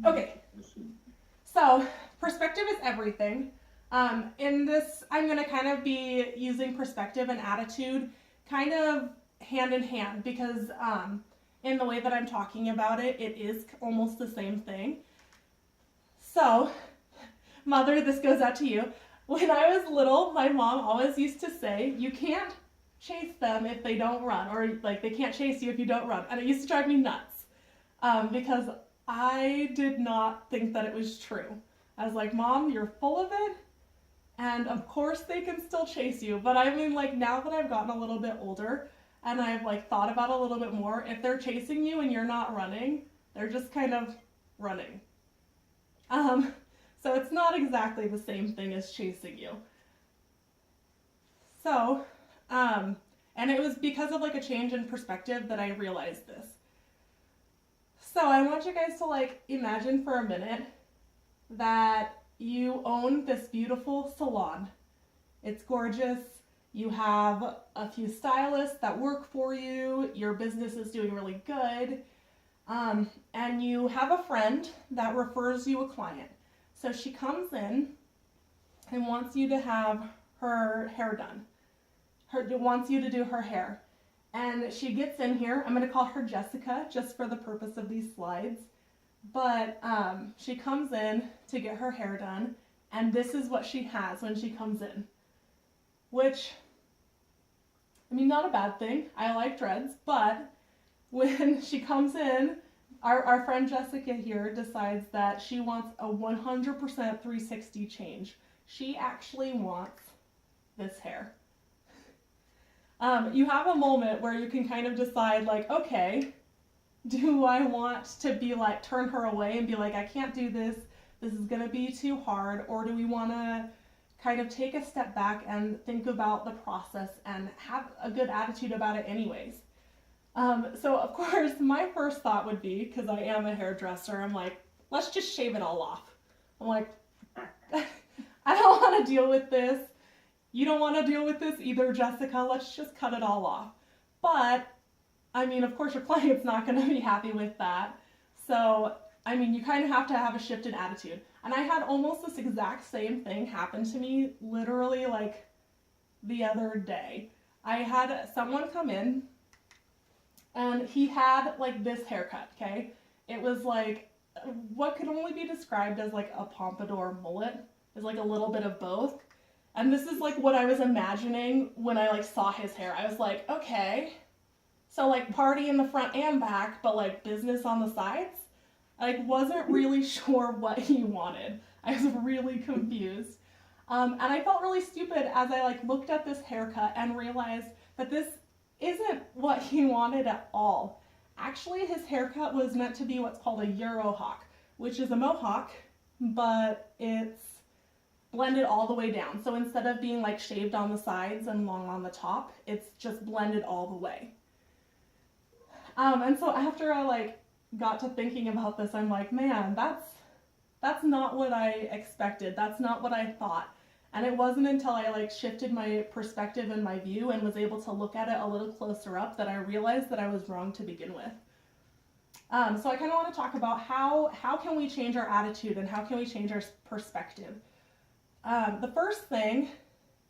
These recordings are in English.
Okay, so perspective is everything. In this, I'm going to kind of be using perspective and attitude kind of hand in hand because in the way that I'm talking about it, it is almost the same thing. So, Mother, this goes out to you. When I was little, my mom always used to say, you can't chase them if they don't run, or like they can't chase you if you don't run. And it used to drive me nuts because I did not think that it was true. I was like, Mom, you're full of it. And of course they can still chase you. But I mean, like now that I've gotten a little bit older and I've like thought about it a little bit more, if they're chasing you and you're not running, they're just kind of running. Um, so it's not exactly the same thing as chasing you. So, um, and it was because of like a change in perspective that I realized this. So I want you guys to like imagine for a minute that you own this beautiful salon. It's gorgeous. You have a few stylists that work for you. Your business is doing really good. And you have a friend that refers you a client. So she comes in and wants you to have her hair done. Wants you to do her hair. And she gets in here. I'm going to call her Jessica just for the purpose of these slides. But she comes in to get her hair done. And this is what she has when she comes in. Which, I mean, not a bad thing. I like dreads. But when she comes in, our friend Jessica here decides that she wants a 100% 360 change. She actually wants this hair. You have a moment where you can kind of decide like, okay, do I want to be like, turn her away and be like, I can't do this, this is gonna be too hard, or do we wanna kind of take a step back and think about the process and have a good attitude about it anyways? So of course, my first thought would be, because I am a hairdresser, I'm like, let's just shave it all off. I'm like, I don't want to deal with this. You don't want to deal with this either, Jessica. Let's just cut it all off. But, I mean, of course, your client's not going to be happy with that. So, I mean, you kind of have to have a shift in attitude. And I had almost this exact same thing happen to me literally like the other day. I had someone come in and he had like this haircut, okay? It was like what could only be described as like a pompadour mullet. It's like a little bit of both. And this is like what I was imagining when I like saw his hair. I was like, okay, so like party in the front and back, but like business on the sides. I like wasn't really sure what he wanted. I was really confused. And I felt really stupid as I like looked at this haircut and realized that this isn't what he wanted at all. Actually, his haircut was meant to be what's called a Eurohawk, which is a mohawk, but it's blended all the way down. So instead of being like shaved on the sides and long on the top, it's just blended all the way. And so after I like got to thinking about this, I'm like, man, that's not what I expected. That's not what I thought. And it wasn't until I like shifted my perspective and my view and was able to look at it a little closer up that I realized that I was wrong to begin with. So I kind of want to talk about how can we change our attitude and how can we change our perspective. The first thing,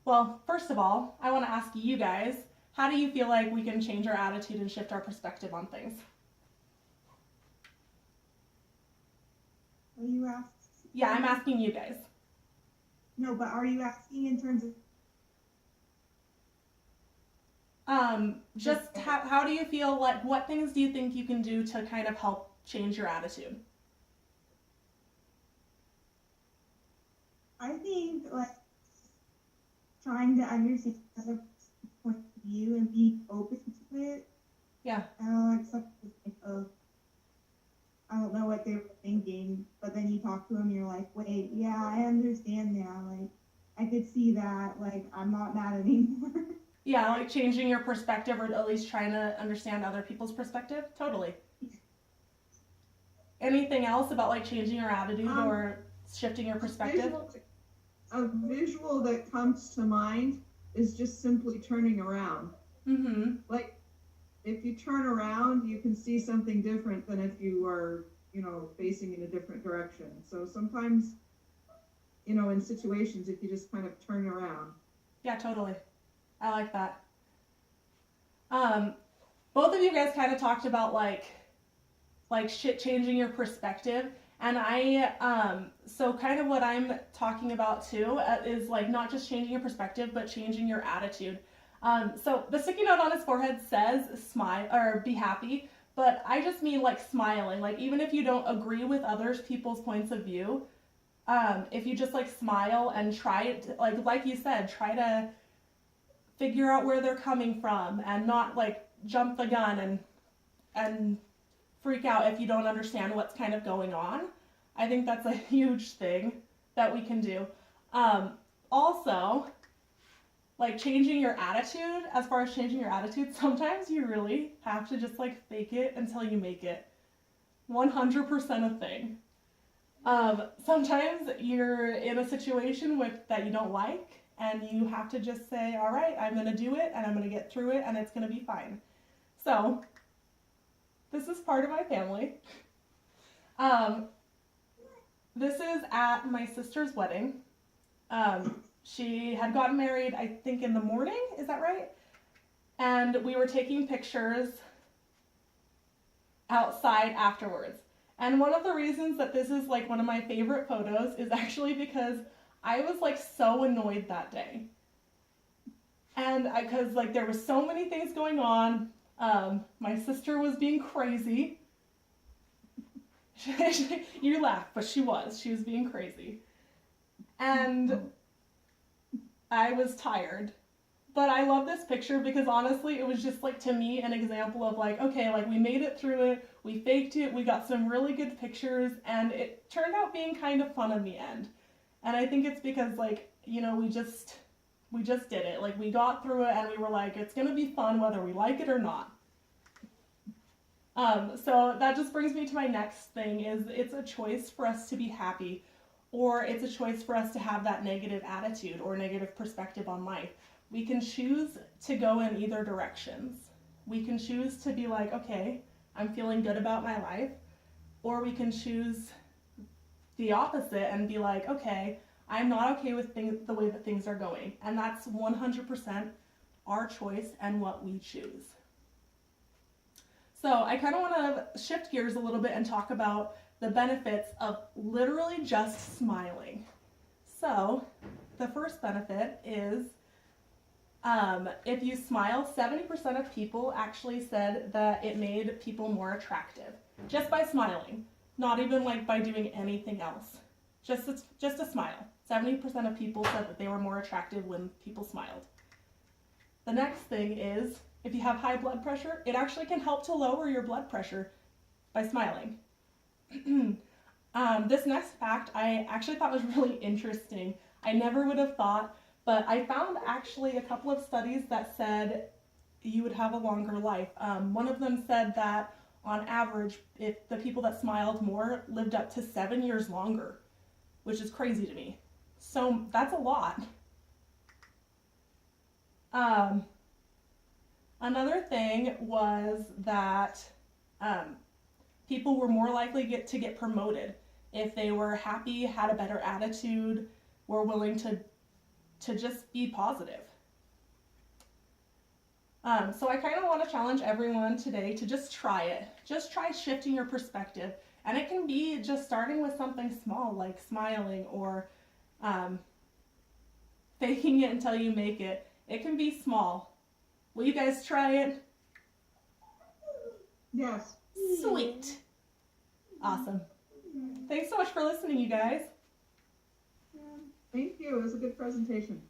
well, first of all, I want to ask you guys, how do you feel like we can change our attitude and shift our perspective on things? Are you asking? Yeah, I'm asking you guys. No, but are you asking in terms of Just how do you feel like, what things do you think you can do to kind of help change your attitude? I think like trying to understand other point of view and being open to it. Yeah. I don't like something of I don't know what they were thinking, but then you talk to them, you're like, wait, yeah, I understand now. Like I could see that. Like I'm not mad anymore. Yeah, like changing your perspective or at least trying to understand other people's perspective. Totally. Anything else about like changing your attitude or shifting your perspective? A visual that comes to mind is just simply turning around. Mm-hmm. Like if you turn around, you can see something different than if you were, facing in a different direction. So sometimes, in situations, if you just kind of turn around. Yeah, totally. I like that. Both of you guys kind of talked about like shit changing your perspective. And so kind of what I'm talking about too is like not just changing your perspective, but changing your attitude. So the sticky note on his forehead says smile or be happy, but I just mean like smiling. Like even if you don't agree with others people's points of view, if you just like smile and try it, like you said, try to figure out where they're coming from and not like jump the gun and freak out if you don't understand what's kind of going on. I think that's a huge thing that we can do. Also, like changing your attitude, as far as changing your attitude, sometimes you really have to just like fake it until you make it. 100% a thing. Sometimes you're in a situation that you don't like, and you have to just say, all right, I'm going to do it, and I'm going to get through it, and it's going to be fine. So, this is part of my family. This is at my sister's wedding. She had gotten married, I think, in the morning. Is that right? And we were taking pictures outside afterwards. And one of the reasons that this is like one of my favorite photos is actually because I was like so annoyed that day. And because like there was so many things going on. My sister was being crazy. You laugh, but she was being crazy. And I was tired. But I love this picture because honestly, it was just like to me an example of like, okay, like we made it through it, we faked it, we got some really good pictures, and it turned out being kind of fun in the end. And I think it's because like, we just did it. Like we got through it and we were like, it's gonna be fun whether we like it or not. So that just brings me to my next thing is it's a choice for us to be happy, or it's a choice for us to have that negative attitude or negative perspective on life. We can choose to go in either directions. We can choose to be like, okay, I'm feeling good about my life, or we can choose the opposite and be like, okay, I'm not okay with the way that things are going. And that's 100% our choice and what we choose. So I kind of want to shift gears a little bit and talk about the benefits of literally just smiling. So the first benefit is if you smile, 70% of people actually said that it made people more attractive just by smiling, not even like by doing anything else. Just a smile. 70% of people said that they were more attractive when people smiled. The next thing is if you have high blood pressure, it actually can help to lower your blood pressure by smiling. This next fact I actually thought was really interesting. I never would have thought, but I found actually a couple of studies that said you would have a longer life. One of them said that on average, if the people that smiled more lived up to 7 years longer, which is crazy to me. So that's a lot. Another thing was that people were more likely to get promoted if they were happy, had a better attitude, were willing to just be positive. So I kind of want to challenge everyone today to just try it. Just try shifting your perspective. And it can be just starting with something small like smiling or faking it until you make it. It can be small. Will you guys try it? Yes. Sweet. Awesome. Thanks so much for listening, you guys. Thank you. It was a good presentation.